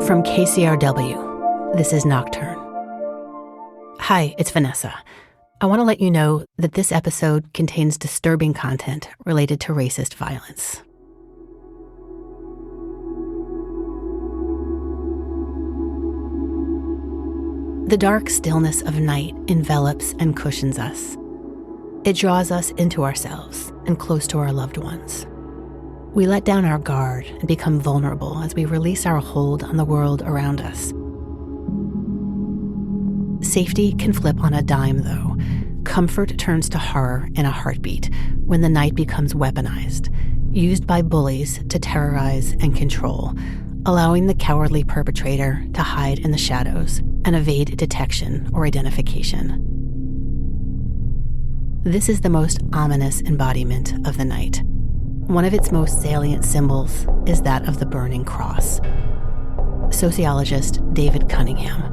From KCRW, this is Nocturne. Hi, it's Vanessa. I want to let you know that this episode contains disturbing content related to racist violence. The dark stillness of night envelops and cushions us. It draws us into ourselves and close to our loved ones. We let down our guard and become vulnerable as we release our hold on the world around us. Safety can flip on a dime, though. Comfort turns to horror in a heartbeat when the night becomes weaponized, used by bullies to terrorize and control, allowing the cowardly perpetrator to hide in the shadows and evade detection or identification. This is the most ominous embodiment of the night. One of its most salient symbols is that of the burning cross. Sociologist David Cunningham.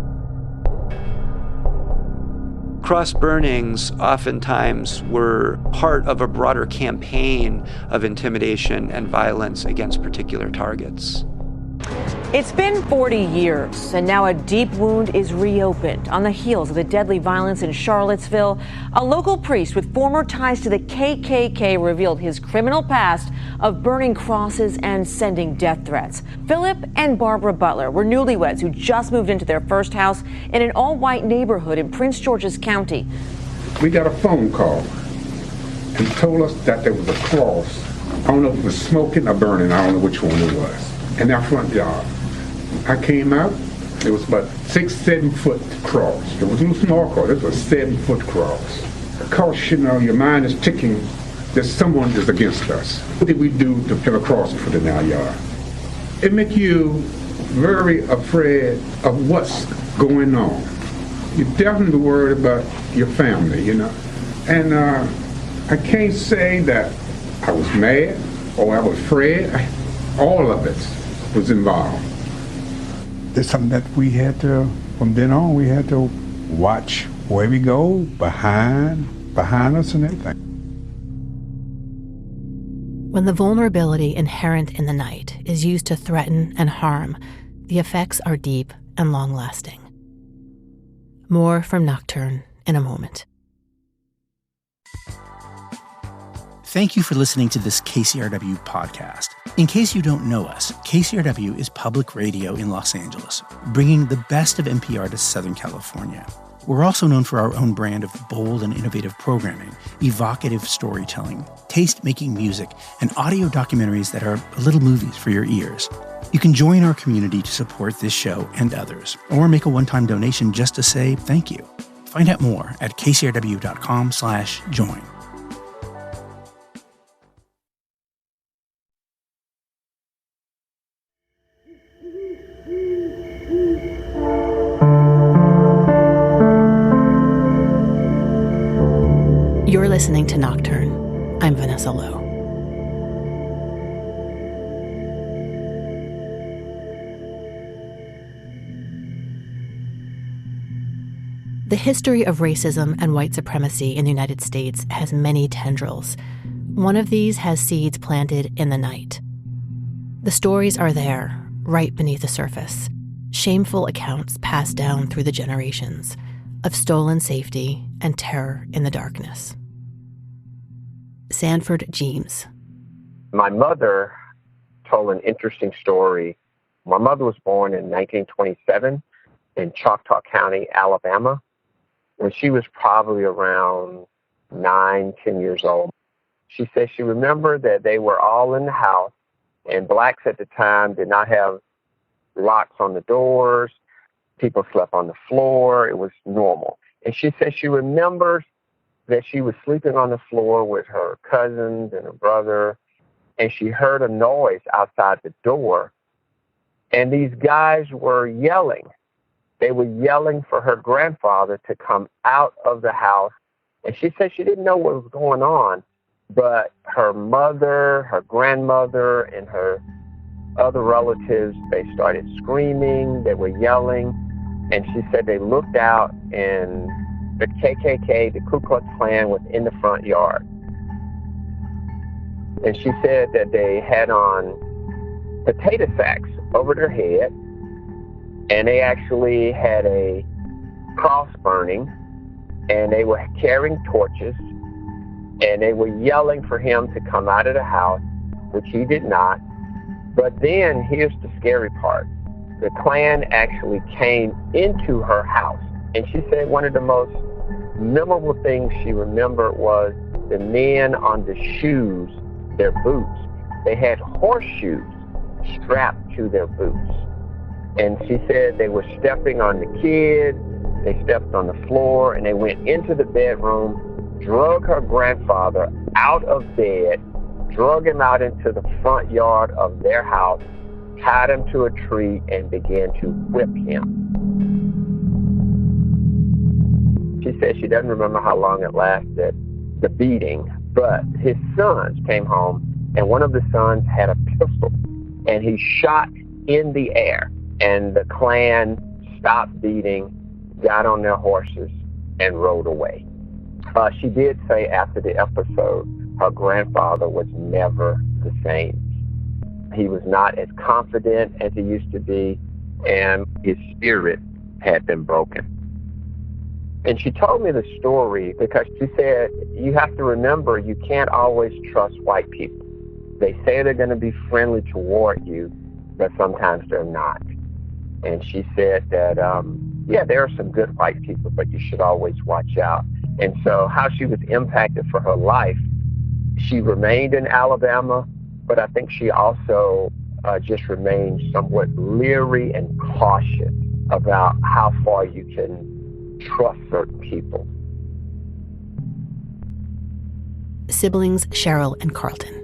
Cross burnings oftentimes were part of a broader campaign of intimidation and violence against particular targets. It's been 40 years, and now a deep wound is reopened on the heels of the deadly violence in Charlottesville. A local priest with former ties to the KKK revealed his criminal past of burning crosses and sending death threats. Philip and Barbara Butler were newlyweds who just moved into their first house in an all-white neighborhood in Prince George's County. We got a phone call and told us that there was a cross. I don't know if it was smoking or burning. I don't know which one it was. In our front yard. I came out, it was about 6-7 foot cross. It wasn't a small cross, it was a 7-foot cross. Of course, you know, your mind is ticking that someone is against us. What did we do to put a cross put in our yard? It makes you very afraid of what's going on. You're definitely worried about your family, you know. And I can't say that I was mad or I was afraid. All of it was involved. It's something that we had to, from then on, we had to watch where we go, behind us and everything. When the vulnerability inherent in the night is used to threaten and harm, the effects are deep and long-lasting. More from Nocturne in a moment. Thank you for listening to this KCRW podcast. In case you don't know us, KCRW is public radio in Los Angeles, bringing the best of NPR to Southern California. We're also known for our own brand of bold and innovative programming, evocative storytelling, taste-making music, and audio documentaries that are little movies for your ears. You can join our community to support this show and others, or make a one-time donation just to say thank you. Find out more at kcrw.com/join. You're listening to Nocturne. I'm Vanessa Lowe. The history of racism and white supremacy in the United States has many tendrils. One of these has seeds planted in the night. The stories are there, right beneath the surface. Shameful accounts passed down through the generations of stolen safety and terror in the darkness. Sanford Jeems. My mother told an interesting story. My mother was born in 1927 in Choctaw County, Alabama, when she was probably around 9, 10 years old. She said she remembered that they were all in the house, and blacks at the time did not have locks on the doors. People slept on the floor. It was normal. And she said she remembers that she was sleeping on the floor with her cousins and her brother, and she heard a noise outside the door, and these guys were yelling. They were yelling for her grandfather to come out of the house, and she said she didn't know what was going on, but her mother, her grandmother, and her other relatives, they started screaming, they were yelling, and she said they looked out and the KKK, the Ku Klux Klan, was in the front yard. And she said that they had on potato sacks over their head, And they actually had a cross burning, and they were carrying torches, and they were yelling for him to come out of the house, which he did not. But then here's the scary part. The Klan actually came into her house, and she said one of the most memorable things she remembered was the men on the shoes, their boots. They had horseshoes strapped to their boots. And she said they were stepping on the kid, they stepped on the floor, and they went into the bedroom, drug her grandfather out of bed, drug him out into the front yard of their house, tied him to a tree, and began to whip him. She said she doesn't remember how long it lasted, the beating, but his sons came home, and one of the sons had a pistol, and he shot in the air, and the Klan stopped beating, got on their horses, and rode away. She did say after the episode, her grandfather was never the same. He was not as confident as he used to be, and his spirit had been broken. And she told me the story because she said, you have to remember, you can't always trust white people. They say they're going to be friendly toward you, but sometimes they're not. And she said that, yeah, there are some good white people, but you should always watch out. And so how she was impacted for her life, she remained in Alabama, but I think she also just remained somewhat leery and cautious about how far you can trust certain people. Siblings Cheryl and Carlton.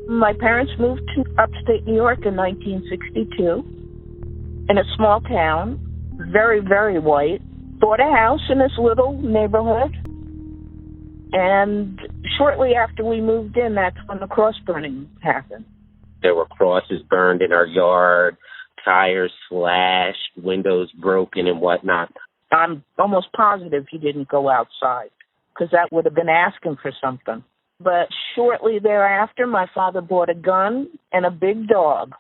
My parents moved to upstate New York in 1962 in a small town, very, very white. Bought a house in this little neighborhood. And shortly after we moved in, that's when the cross burning happened. There were crosses burned in our yard, tires slashed, windows broken and whatnot. I'm almost positive he didn't go outside because that would have been asking for something. But shortly thereafter, my father bought a gun and a big dog.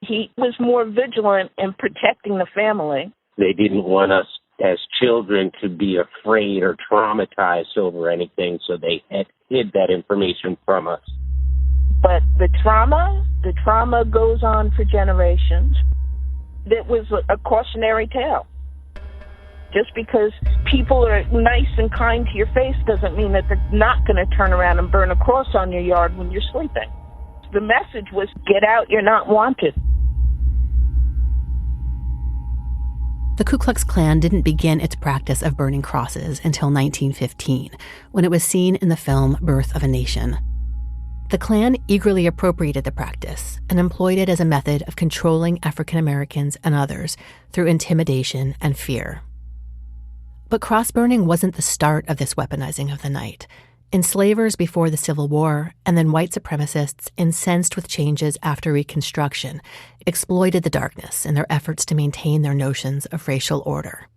He was more vigilant in protecting the family. They didn't want us as children to be afraid or traumatized over anything, so they had hid that information from us. But the trauma goes on for generations. It was a cautionary tale. Just because people are nice and kind to your face doesn't mean that they're not going to turn around and burn a cross on your yard when you're sleeping. The message was, get out, you're not wanted. The Ku Klux Klan didn't begin its practice of burning crosses until 1915, when it was seen in the film Birth of a Nation. The Klan eagerly appropriated the practice and employed it as a method of controlling African Americans and others through intimidation and fear. But cross-burning wasn't the start of this weaponizing of the night. Enslavers before the Civil War and then white supremacists, incensed with changes after Reconstruction, exploited the darkness in their efforts to maintain their notions of racial order.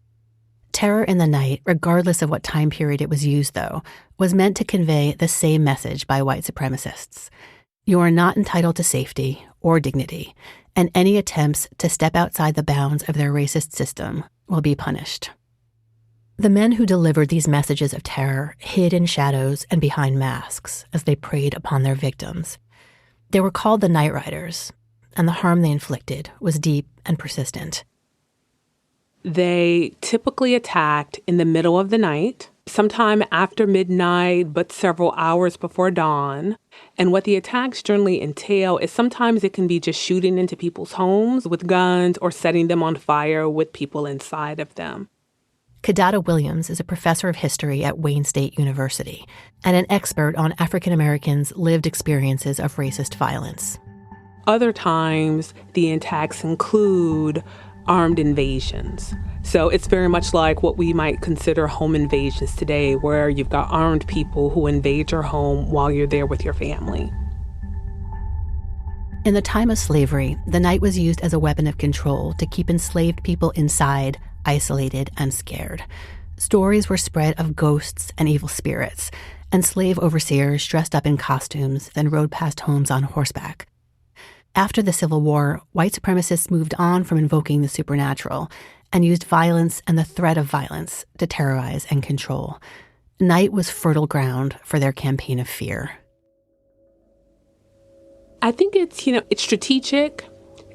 Terror in the night, regardless of what time period it was used, though, was meant to convey the same message by white supremacists. You are not entitled to safety or dignity, and any attempts to step outside the bounds of their racist system will be punished. The men who delivered these messages of terror hid in shadows and behind masks as they preyed upon their victims. They were called the nightriders, and the harm they inflicted was deep and persistent. They typically attacked in the middle of the night, sometime after midnight, but several hours before dawn. And what the attacks generally entail is sometimes it can be just shooting into people's homes with guns or setting them on fire with people inside of them. Kadada Williams is a professor of history at Wayne State University and an expert on African Americans' lived experiences of racist violence. Other times, the attacks include armed invasions. So it's very much like what we might consider home invasions today, where you've got armed people who invade your home while you're there with your family. In the time of slavery, the night was used as a weapon of control to keep enslaved people inside, isolated, and scared. Stories were spread of ghosts and evil spirits, and slave overseers dressed up in costumes then rode past homes on horseback. After the Civil War, white supremacists moved on from invoking the supernatural and used violence and the threat of violence to terrorize and control. Night was fertile ground for their campaign of fear. I think it's strategic.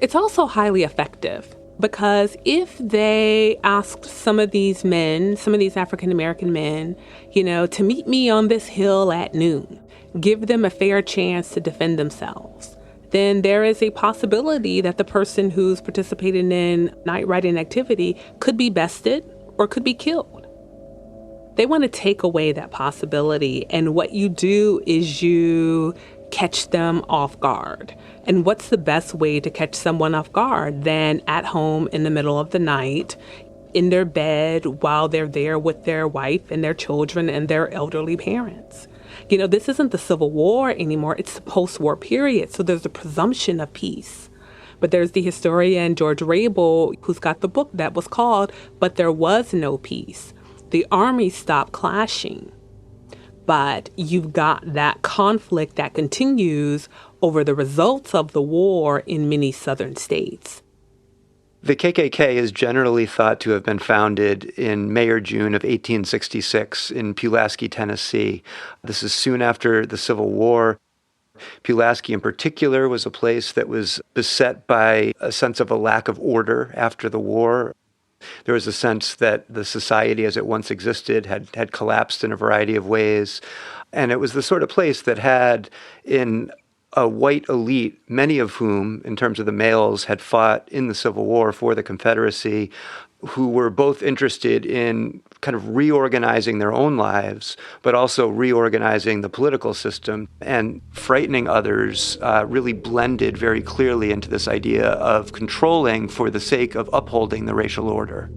It's also highly effective, because if they asked some of these African-American men, to meet me on this hill at noon, give them a fair chance to defend themselves, then there is a possibility that the person who's participating in night riding activity could be bested or could be killed. They want to take away that possibility, and what you do is you catch them off guard. And what's the best way to catch someone off guard than at home in the middle of the night, in their bed, while they're there with their wife and their children and their elderly parents? This isn't the Civil War anymore. It's the post-war period. So there's a presumption of peace. But there's the historian George Rabel, who's got the book that was called But There Was No Peace. The armies stopped clashing, but you've got that conflict that continues over the results of the war in many southern states. The KKK is generally thought to have been founded in May or June of 1866 in Pulaski, Tennessee. This is soon after the Civil War. Pulaski in particular was a place that was beset by a sense of a lack of order after the war. There was a sense that the society as it once existed had collapsed in a variety of ways. And it was the sort of place that had in a white elite, many of whom, in terms of the males, had fought in the Civil War for the Confederacy, who were both interested in kind of reorganizing their own lives, but also reorganizing the political system. And frightening others really blended very clearly into this idea of controlling for the sake of upholding the racial order.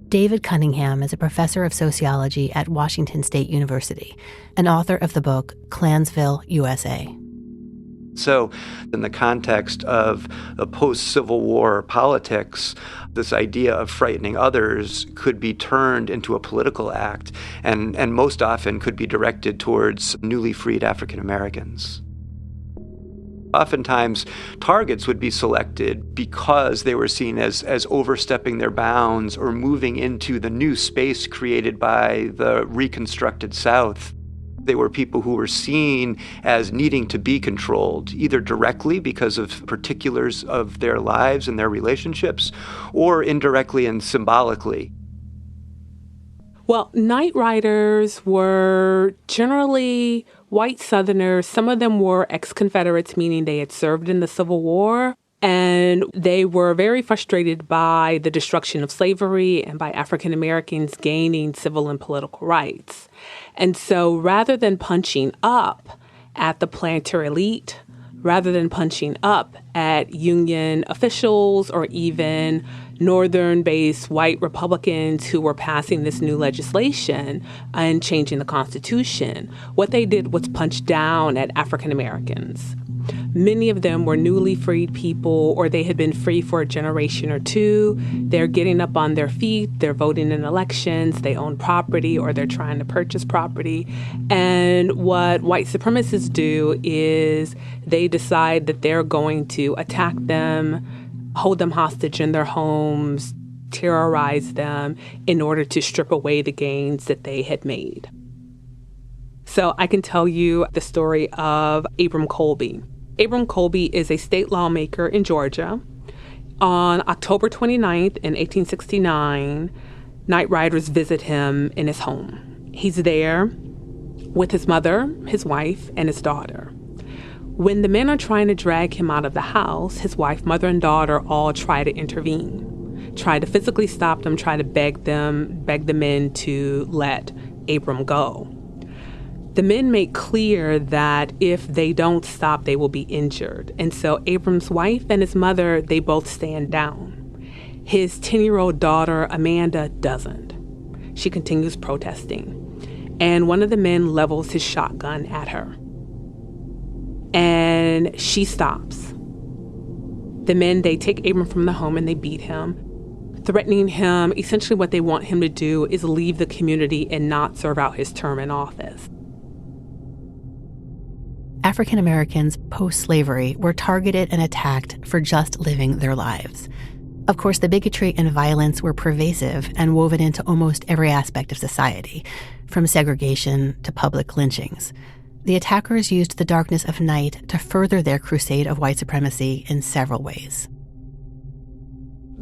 David Cunningham is a professor of sociology at Washington State University and author of the book Klansville, USA. So in the context of the post-Civil War politics, this idea of frightening others could be turned into a political act and most often could be directed towards newly freed African Americans. Oftentimes, targets would be selected because they were seen as overstepping their bounds or moving into the new space created by the reconstructed South. They were people who were seen as needing to be controlled, either directly because of particulars of their lives and their relationships, or indirectly and symbolically. Well, night riders were generally white Southerners. Some of them were ex-Confederates, meaning they had served in the Civil War. And they were very frustrated by the destruction of slavery and by African Americans gaining civil and political rights. And so rather than punching up at the planter elite, rather than punching up at Union officials or even Northern-based white Republicans who were passing this new legislation and changing the Constitution, what they did was punch down at African Americans. Many of them were newly freed people, or they had been free for a generation or two. They're getting up on their feet. They're voting in elections. They own property, or they're trying to purchase property. And what white supremacists do is they decide that they're going to attack them, hold them hostage in their homes, terrorize them in order to strip away the gains that they had made. So I can tell you the story of Abram Colby. Abram Colby is a state lawmaker in Georgia. On October 29th in 1869, night riders visit him in his home. He's there with his mother, his wife, and his daughter. When the men are trying to drag him out of the house, his wife, mother, and daughter all try to intervene, try to physically stop them, try to beg the men to let Abram go. The men make clear that if they don't stop, they will be injured. And so Abram's wife and his mother, they both stand down. His 10-year-old daughter, Amanda, doesn't. She continues protesting. And one of the men levels his shotgun at her. And she stops. The men, they take Abram from the home and they beat him, threatening him. Essentially what they want him to do is leave the community and not serve out his term in office. African Americans post-slavery were targeted and attacked for just living their lives. Of course, the bigotry and violence were pervasive and woven into almost every aspect of society, from segregation to public lynchings. The attackers used the darkness of night to further their crusade of white supremacy in several ways.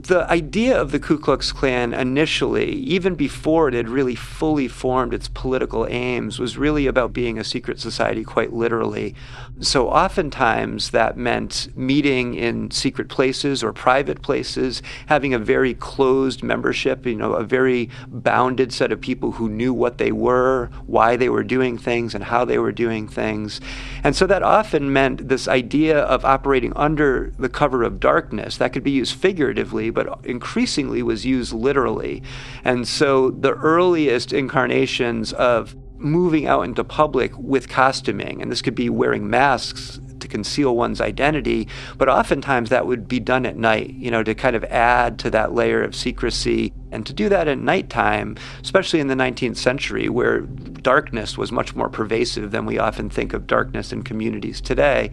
The idea of the Ku Klux Klan initially, even before it had really fully formed its political aims, was really about being a secret society, quite literally. So oftentimes that meant meeting in secret places or private places, having a very closed membership, a very bounded set of people who knew what they were, why they were doing things, and how they were doing things. And so that often meant this idea of operating under the cover of darkness. That could be used figuratively, but increasingly was used literally. And so the earliest incarnations of moving out into public with costuming, and this could be wearing masks to conceal one's identity, but oftentimes that would be done at night, to kind of add to that layer of secrecy. And to do that at nighttime, especially in the 19th century, where darkness was much more pervasive than we often think of darkness in communities today,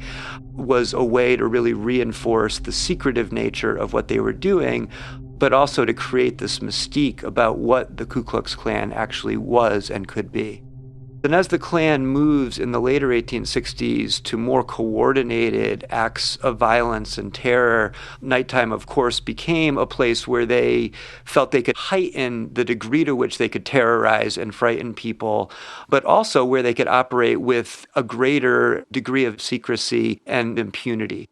was a way to really reinforce the secretive nature of what they were doing, but also to create this mystique about what the Ku Klux Klan actually was and could be. And as the Klan moves in the later 1860s to more coordinated acts of violence and terror, nighttime, of course, became a place where they felt they could heighten the degree to which they could terrorize and frighten people, but also where they could operate with a greater degree of secrecy and impunity.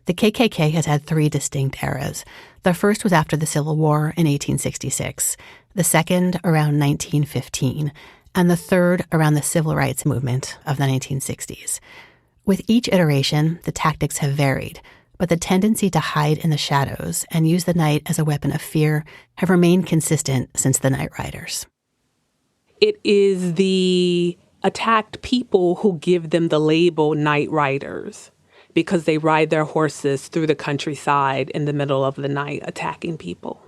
The KKK has had three distinct eras. The first was after the Civil War in 1866, the second around 1915, and the third around the Civil Rights Movement of the 1960s. With each iteration, the tactics have varied, but the tendency to hide in the shadows and use the night as a weapon of fear have remained consistent since the nightriders. It is the attacked people who give them the label nightriders, because they ride their horses through the countryside in the middle of the night attacking people.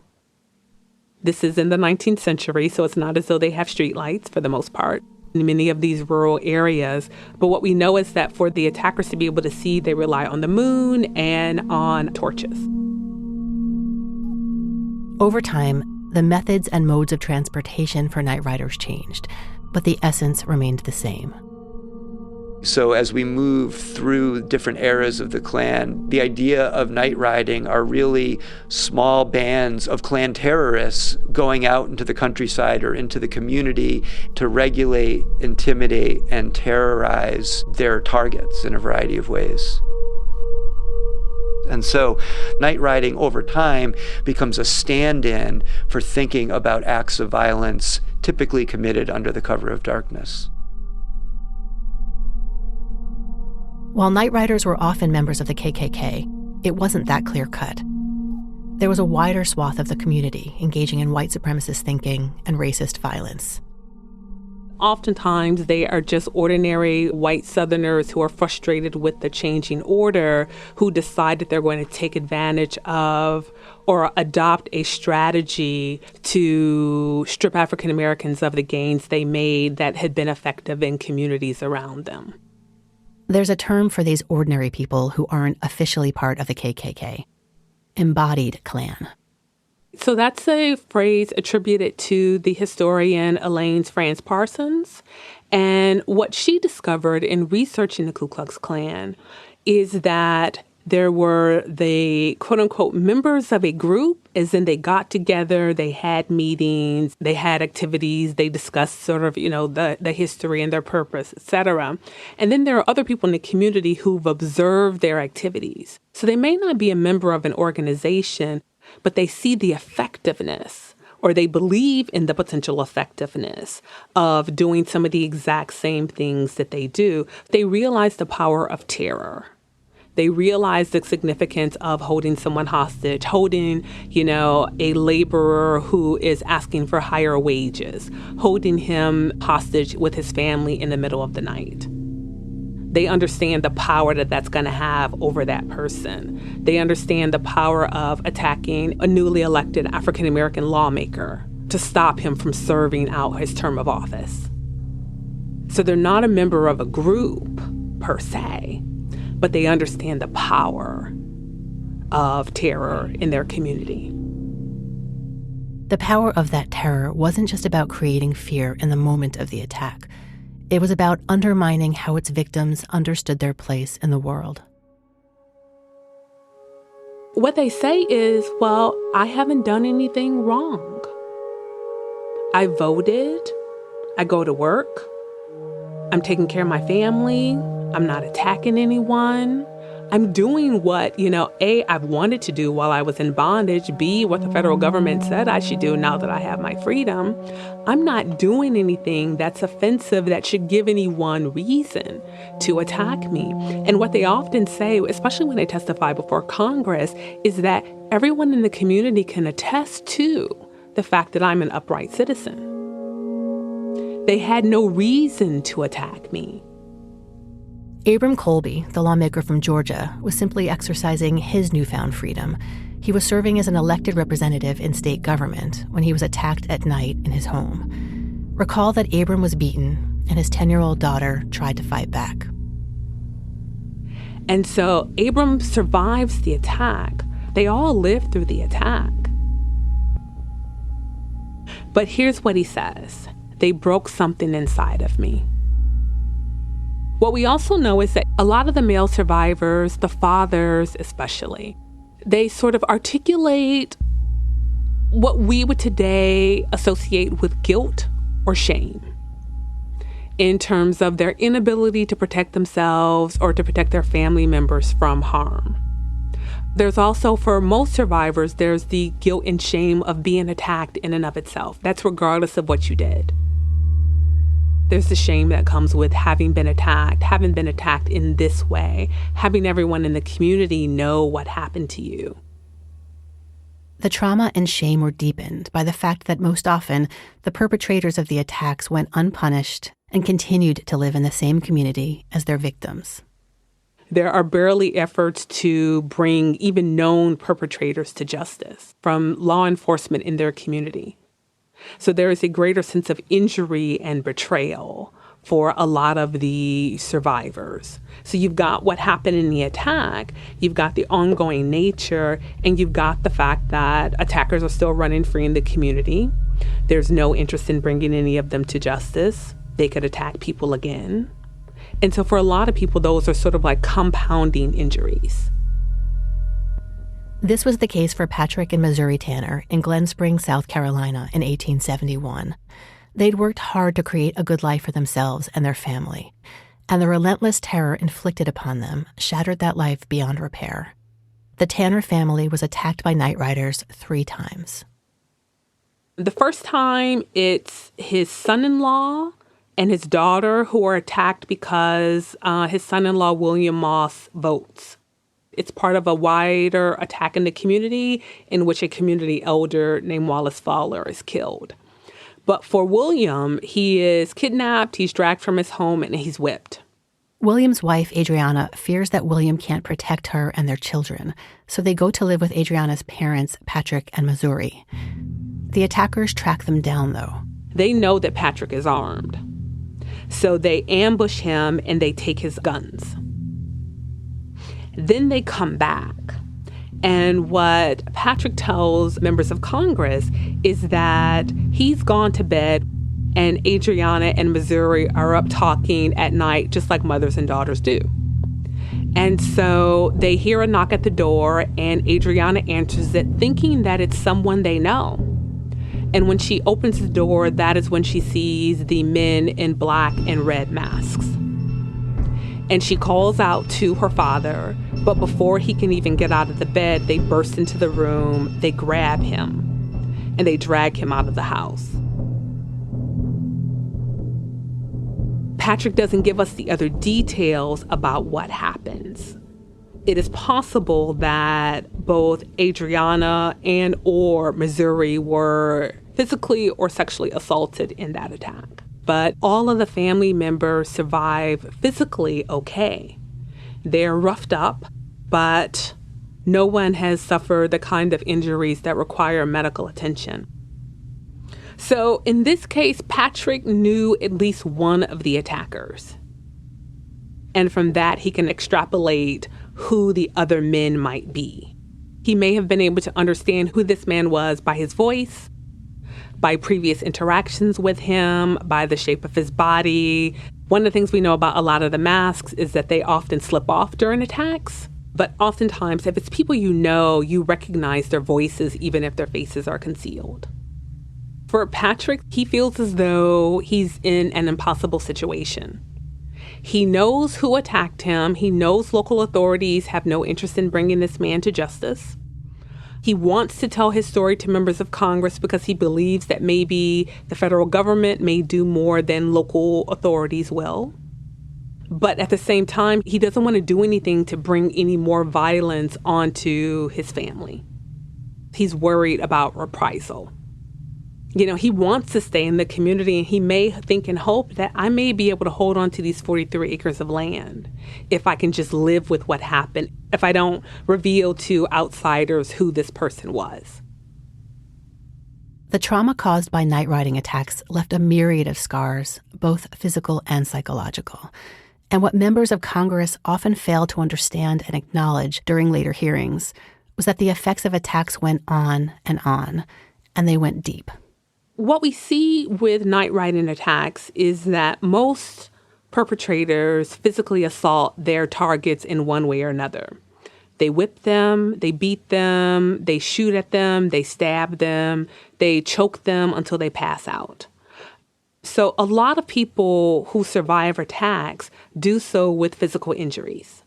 This is in the 19th century, so it's not as though they have streetlights for the most part in many of these rural areas. But what we know is that for the attackers to be able to see, they rely on the moon and on torches. Over time, the methods and modes of transportation for nightriders changed, but the essence remained the same. So as we move through different eras of the Klan, the idea of night riding are really small bands of Klan terrorists going out into the countryside or into the community to regulate, intimidate, and terrorize their targets in a variety of ways. And so night riding over time becomes a stand-in for thinking about acts of violence typically committed under the cover of darkness. While nightriders were often members of the KKK, it wasn't that clear-cut. There was a wider swath of the community engaging in white supremacist thinking and racist violence. Oftentimes, they are just ordinary white Southerners who are frustrated with the changing order, who decide that they're going to take advantage of or adopt a strategy to strip African Americans of the gains they made that had been effective in communities around them. There's a term for these ordinary people who aren't officially part of the KKK: embodied Klan. So that's a phrase attributed to the historian Elaine France Parsons. And what she discovered in researching the Ku Klux Klan is that there were the quote-unquote members of a group, as in they got together, they had meetings, they had activities, they discussed sort of, the history and their purpose, et cetera. And then there are other people in the community who've observed their activities. So they may not be a member of an organization, but they see the effectiveness, or they believe in the potential effectiveness of doing some of the exact same things that they do. They realize the power of terror. They realize the significance of holding someone hostage, holding, a laborer who is asking for higher wages, holding him hostage with his family in the middle of the night. They understand the power that that's going to have over that person. They understand the power of attacking a newly elected African-American lawmaker to stop him from serving out his term of office. So they're not a member of a group per se, but they understand the power of terror in their community. The power of that terror wasn't just about creating fear in the moment of the attack. It was about undermining how its victims understood their place in the world. What they say is, well, I haven't done anything wrong. I voted. I go to work. I'm taking care of my family. I'm not attacking anyone. I'm doing what, A, I've wanted to do while I was in bondage, B, what the federal government said I should do now that I have my freedom. I'm not doing anything that's offensive that should give anyone reason to attack me. And what they often say, especially when they testify before Congress, is that everyone in the community can attest to the fact that I'm an upright citizen. They had no reason to attack me. Abram Colby, the lawmaker from Georgia, was simply exercising his newfound freedom. He was serving as an elected representative in state government when he was attacked at night in his home. Recall that Abram was beaten and his 10-year-old daughter tried to fight back. And so Abram survives the attack. They all live through the attack. But here's what he says. They broke something inside of me. What we also know is that a lot of the male survivors, the fathers especially, they sort of articulate what we would today associate with guilt or shame in terms of their inability to protect themselves or to protect their family members from harm. There's also, for most survivors, there's the guilt and shame of being attacked in and of itself. That's regardless of what you did. There's the shame that comes with having been attacked in this way, having everyone in the community know what happened to you. The trauma and shame were deepened by the fact that most often the perpetrators of the attacks went unpunished and continued to live in the same community as their victims. There are barely efforts to bring even known perpetrators to justice from law enforcement in their community. So there is a greater sense of injury and betrayal for a lot of the survivors. So you've got what happened in the attack, you've got the ongoing nature, and you've got the fact that attackers are still running free in the community. There's no interest in bringing any of them to justice. They could attack people again. And so for a lot of people, those are sort of like compounding injuries. This was the case for Patrick and Missouri Tanner in Glen Springs, South Carolina in 1871. They'd worked hard to create a good life for themselves and their family, and the relentless terror inflicted upon them shattered that life beyond repair. The Tanner family was attacked by nightriders 3 times. The first time, it's his son-in-law and his daughter who are attacked because his son-in-law, William Moss, votes. It's part of a wider attack in the community in which a community elder named Wallace Fowler is killed. But for William, he is kidnapped, he's dragged from his home, and he's whipped. William's wife, Adriana, fears that William can't protect her and their children, so they go to live with Adriana's parents, Patrick and Missouri. The attackers track them down, though. They know that Patrick is armed. So they ambush him and they take his guns. Then they come back. And what Patrick tells members of Congress is that he's gone to bed and Adriana and Missouri are up talking at night, just like mothers and daughters do. And so they hear a knock at the door and Adriana answers it, thinking that it's someone they know. And when she opens the door, that is when she sees the men in black and red masks. And she calls out to her father, but before he can even get out of the bed, they burst into the room, they grab him, and they drag him out of the house. Patrick doesn't give us the other details about what happens. It is possible that both Adriana and or Missouri were physically or sexually assaulted in that attack. But all of the family members survive physically okay. They're roughed up, but no one has suffered the kind of injuries that require medical attention. So in this case, Patrick knew at least one of the attackers. And from that, he can extrapolate who the other men might be. He may have been able to understand who this man was by his voice, by previous interactions with him, by the shape of his body. One of the things we know about a lot of the masks is that they often slip off during attacks. But oftentimes, if it's people you know, you recognize their voices even if their faces are concealed. For Patrick, he feels as though he's in an impossible situation. He knows who attacked him. He knows local authorities have no interest in bringing this man to justice. He wants to tell his story to members of Congress because he believes that maybe the federal government may do more than local authorities will. But at the same time, he doesn't want to do anything to bring any more violence onto his family. He's worried about reprisal. You know, he wants to stay in the community, and he may think and hope that I may be able to hold on to these 43 acres of land if I can just live with what happened, if I don't reveal to outsiders who this person was. The trauma caused by night riding attacks left a myriad of scars, both physical and psychological. And what members of Congress often fail to understand and acknowledge during later hearings was that the effects of attacks went on, and they went deep. What we see with night riding attacks is that most perpetrators physically assault their targets in one way or another. They whip them, they beat them, they shoot at them, they stab them, they choke them until they pass out. So a lot of people who survive attacks do so with physical injuries.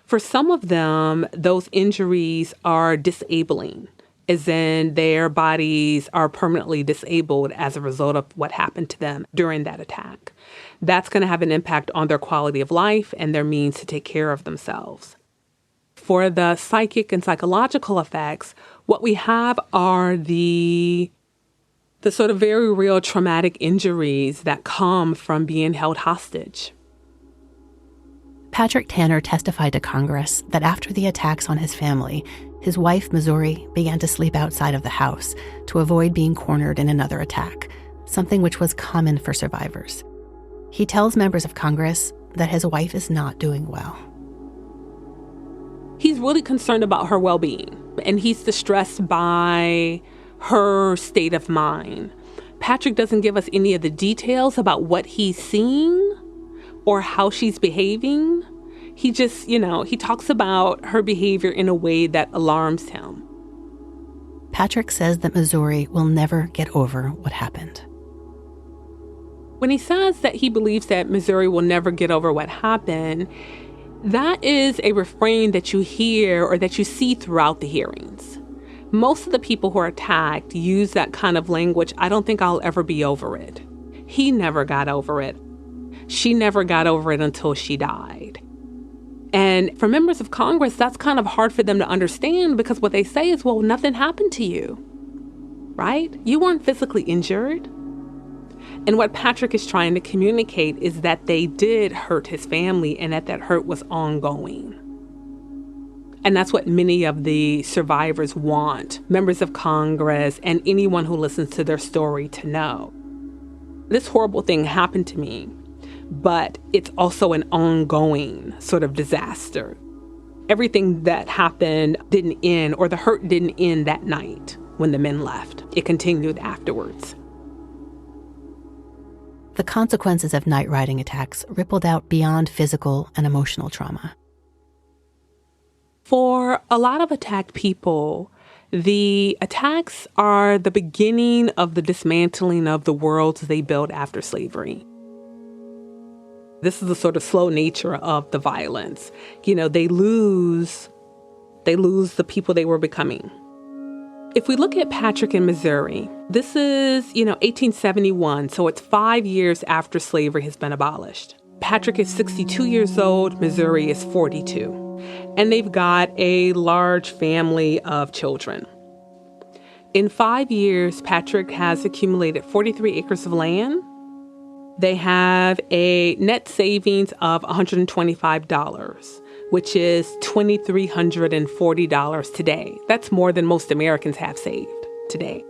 For some of them, those injuries are disabling, as in their bodies are permanently disabled as a result of what happened to them during that attack. That's going to have an impact on their quality of life and their means to take care of themselves. For the psychic and psychological effects, what we have are the sort of very real traumatic injuries that come from being held hostage. Patrick Tanner testified to Congress that after the attacks on his family, his wife, Missouri, began to sleep outside of the house to avoid being cornered in another attack, something which was common for survivors. He tells members of Congress that his wife is not doing well. He's really concerned about her well-being, and he's distressed by her state of mind. Patrick doesn't give us any of the details about what he's seeing or how she's behaving. He just, he talks about her behavior in a way that alarms him. Patrick says that Missouri will never get over what happened. When he says that he believes that Missouri will never get over what happened, that is a refrain that you hear or that you see throughout the hearings. Most of the people who are attacked use that kind of language, I don't think I'll ever be over it. He never got over it. She never got over it until she died. And for members of Congress, that's kind of hard for them to understand because what they say is, well, nothing happened to you, right? You weren't physically injured. And what Patrick is trying to communicate is that they did hurt his family and that hurt was ongoing. And that's what many of the survivors want members of Congress and anyone who listens to their story to know. This horrible thing happened to me, but it's also an ongoing sort of disaster. Everything that happened didn't end, or the hurt didn't end that night when the men left. It continued afterwards. The consequences of night riding attacks rippled out beyond physical and emotional trauma. For a lot of attacked people, the attacks are the beginning of the dismantling of the worlds they built after slavery. This is the sort of slow nature of the violence. They lose the people they were becoming. If we look at Patrick in Missouri, this is, 1871, so it's 5 years after slavery has been abolished. Patrick is 62 years old, Missouri is 42. And they've got a large family of children. In 5 years, Patrick has accumulated 43 acres of land. They have a net savings of $125, which is $2,340 today. That's more than most Americans have saved today.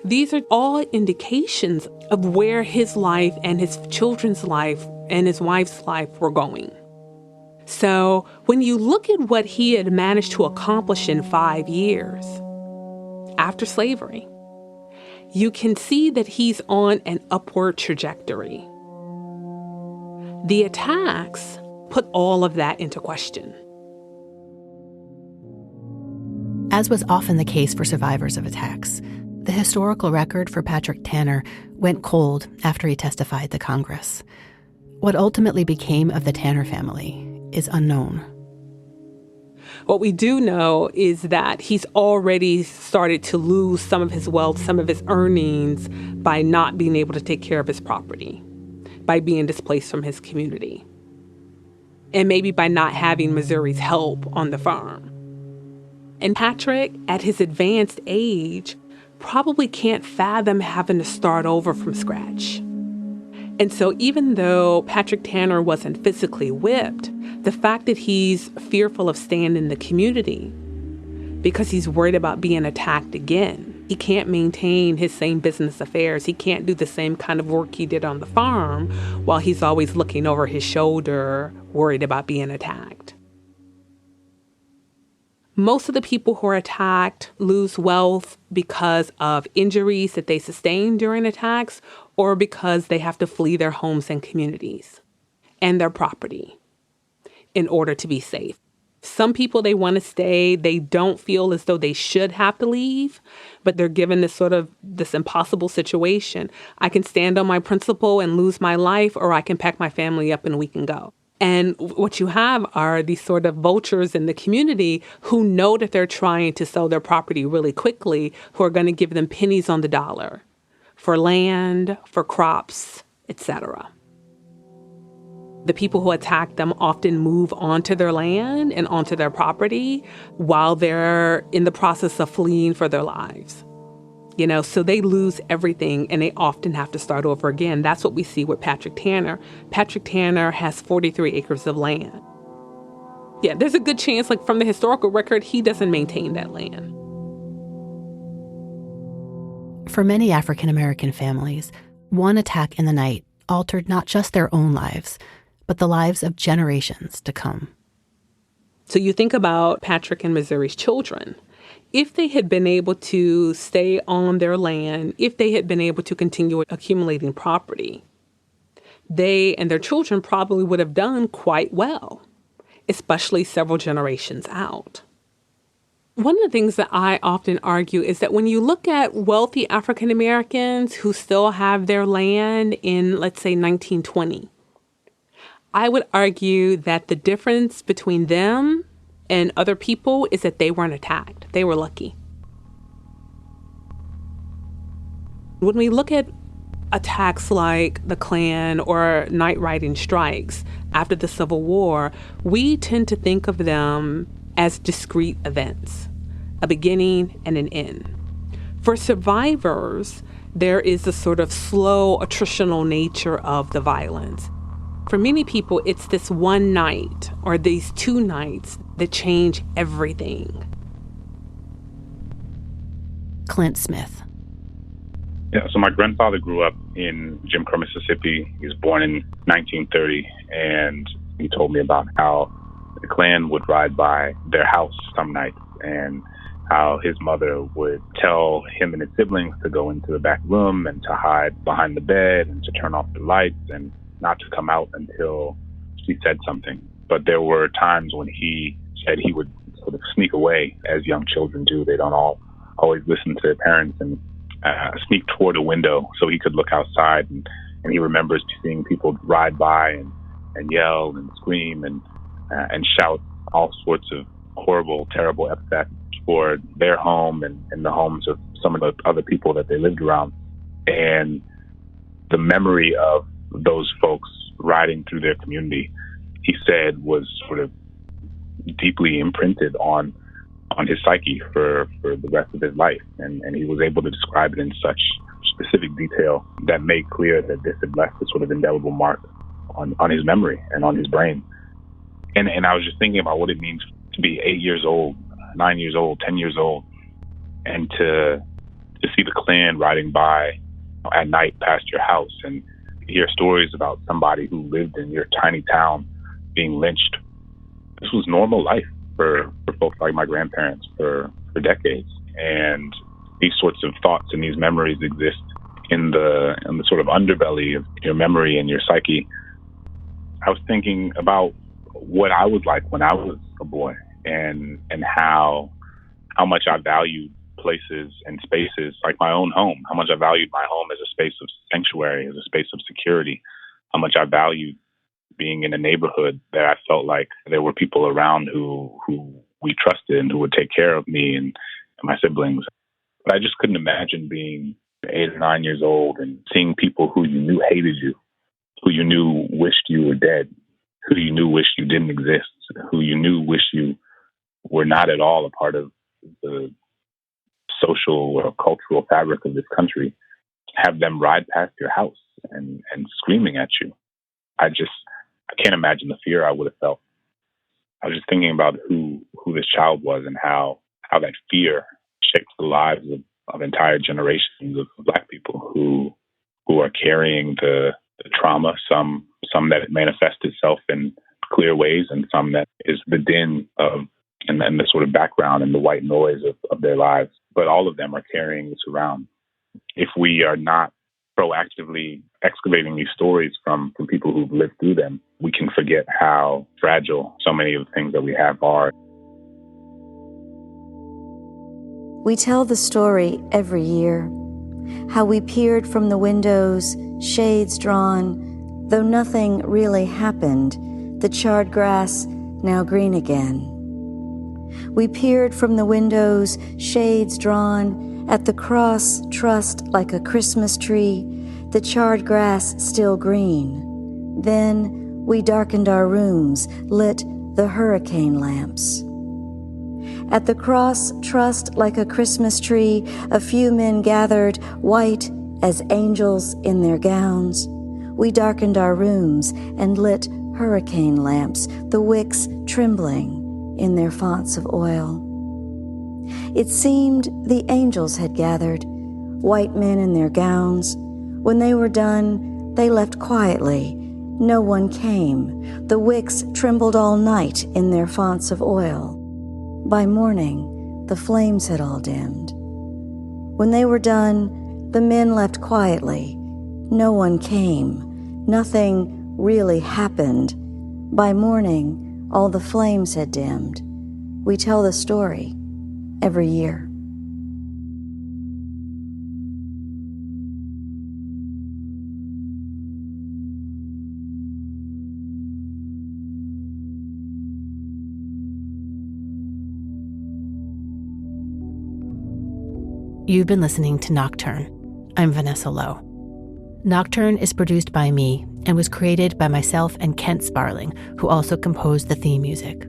These are all indications of where his life and his children's life and his wife's life were going. So when you look at what he had managed to accomplish in 5 years after slavery, you can see that he's on an upward trajectory. The attacks put all of that into question. As was often the case for survivors of attacks, the historical record for Patrick Tanner went cold after he testified to Congress. What ultimately became of the Tanner family is unknown. What we do know is that he's already started to lose some of his wealth, some of his earnings, by not being able to take care of his property, by being displaced from his community, and maybe by not having Missouri's help on the farm. And Patrick, at his advanced age, probably can't fathom having to start over from scratch. And so even though Patrick Tanner wasn't physically whipped, the fact that he's fearful of staying in the community because he's worried about being attacked again. He can't maintain his same business affairs. He can't do the same kind of work he did on the farm while he's always looking over his shoulder, worried about being attacked. Most of the people who are attacked lose wealth because of injuries that they sustain during attacks or because they have to flee their homes and communities and their property in order to be safe. Some people, they want to stay. They don't feel as though they should have to leave, but they're given this impossible situation. I can stand on my principle and lose my life, or I can pack my family up and we can go. And what you have are these sort of vultures in the community who know that they're trying to sell their property really quickly, who are going to give them pennies on the dollar for land, for crops, etc. The people who attack them often move onto their land and onto their property while they're in the process of fleeing for their lives. So they lose everything and they often have to start over again. That's what we see with Patrick Tanner. Patrick Tanner has 43 acres of land. Yeah, there's a good chance, from the historical record, he doesn't maintain that land. For many African American families, one attack in the night altered not just their own lives, but the lives of generations to come. So you think about Patrick and Missouri's children. If they had been able to stay on their land, if they had been able to continue accumulating property, they and their children probably would have done quite well, especially several generations out. One of the things that I often argue is that when you look at wealthy African Americans who still have their land in, let's say, 1920, I would argue that the difference between them and other people is that they weren't attacked. They were lucky. When we look at attacks like the Klan or night riding strikes after the Civil War, we tend to think of them as discrete events, a beginning and an end. For survivors, there is a sort of slow attritional nature of the violence. For many people, it's this one night or these two nights that change everything. Clint Smith. Yeah, so my grandfather grew up in Jim Crow, Mississippi. He was born in 1930, and he told me about how the Klan would ride by their house some nights and how his mother would tell him and his siblings to go into the back room and to hide behind the bed and to turn off the lights and not to come out until she said something. But there were times when he said he would sort of sneak away, as young children do. They don't always listen to their parents, and sneak toward a window so he could look outside. And he remembers seeing people ride by and yell and scream and shout all sorts of horrible, terrible epithets for their home and the homes of some of the other people that they lived around. And the memory of those folks riding through their community, he said, was sort of deeply imprinted on his psyche for the rest of his life. And he was able to describe it in such specific detail that made clear that this had left a sort of indelible mark on his memory and on his brain. And I was just thinking about what it means to be 8 years old, 9 years old, 10 years old, and to to see the Klan riding by at night past your house and hear stories about somebody who lived in your tiny town being lynched. This was normal life for folks like my grandparents for decades. And these sorts of thoughts and these memories exist in the sort of underbelly of your memory and your psyche. I was thinking about what I was like when I was a boy and how much I valued places and spaces like my own home, how much I valued my home as a space of sanctuary, as a space of security, how much I valued being in a neighborhood that I felt like there were people around who we trusted and who would take care of me and my siblings. But I just couldn't imagine being 8 or 9 years old and seeing people who you knew hated you, who you knew wished you were dead, who you knew wished you didn't exist, who you knew wished you were not at all a part of the social or cultural fabric of this country, have them ride past your house and screaming at you. I can't imagine the fear I would have felt. I was just thinking about who this child was and how that fear shaped the lives of entire generations of Black people who are carrying the trauma, some that it manifests itself in clear ways and some that is the din of and the sort of background and the white noise of their lives. But all of them are carrying this around. If we are not proactively excavating these stories from people who've lived through them, we can forget how fragile so many of the things that we have are. We tell the story every year, how we peered from the windows, shades drawn, though nothing really happened, the charred grass now green again. We peered from the windows, shades drawn, at the cross trussed like a Christmas tree, the charred grass still green. Then we darkened our rooms, lit the hurricane lamps. At the cross trussed like a Christmas tree, a few men gathered, white as angels in their gowns. We darkened our rooms and lit hurricane lamps, the wicks trembling in their fonts of oil. It seemed the angels had gathered, white men in their gowns. When they were done, they left quietly. No one came. The wicks trembled all night in their fonts of oil. By morning, the flames had all dimmed. When they were done, the men left quietly. No one came. Nothing really happened. By morning, all the flames had dimmed. We tell the story every year. You've been listening to Nocturne. I'm Vanessa Lowe. Nocturne is produced by me and was created by myself and Kent Sparling, who also composed the theme music.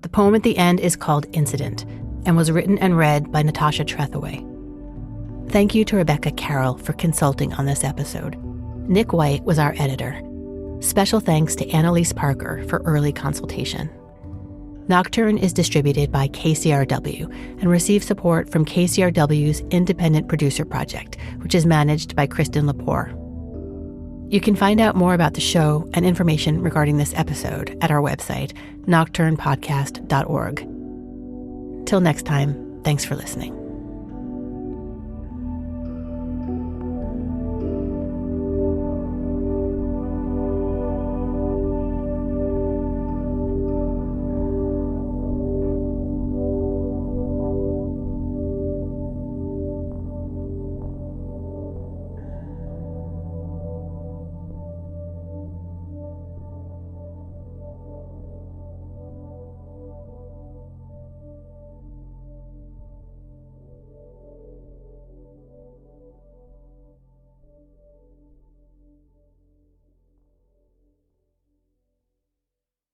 The poem at the end is called Incident and was written and read by Natasha Trethewey. Thank you to Rebecca Carroll for consulting on this episode. Nick White was our editor. Special thanks to Annalise Parker for early consultation. Nocturne is distributed by KCRW and receives support from KCRW's Independent Producer Project, which is managed by Kristen Lepore. You can find out more about the show and information regarding this episode at our website, nocturnepodcast.org. Till next time, thanks for listening.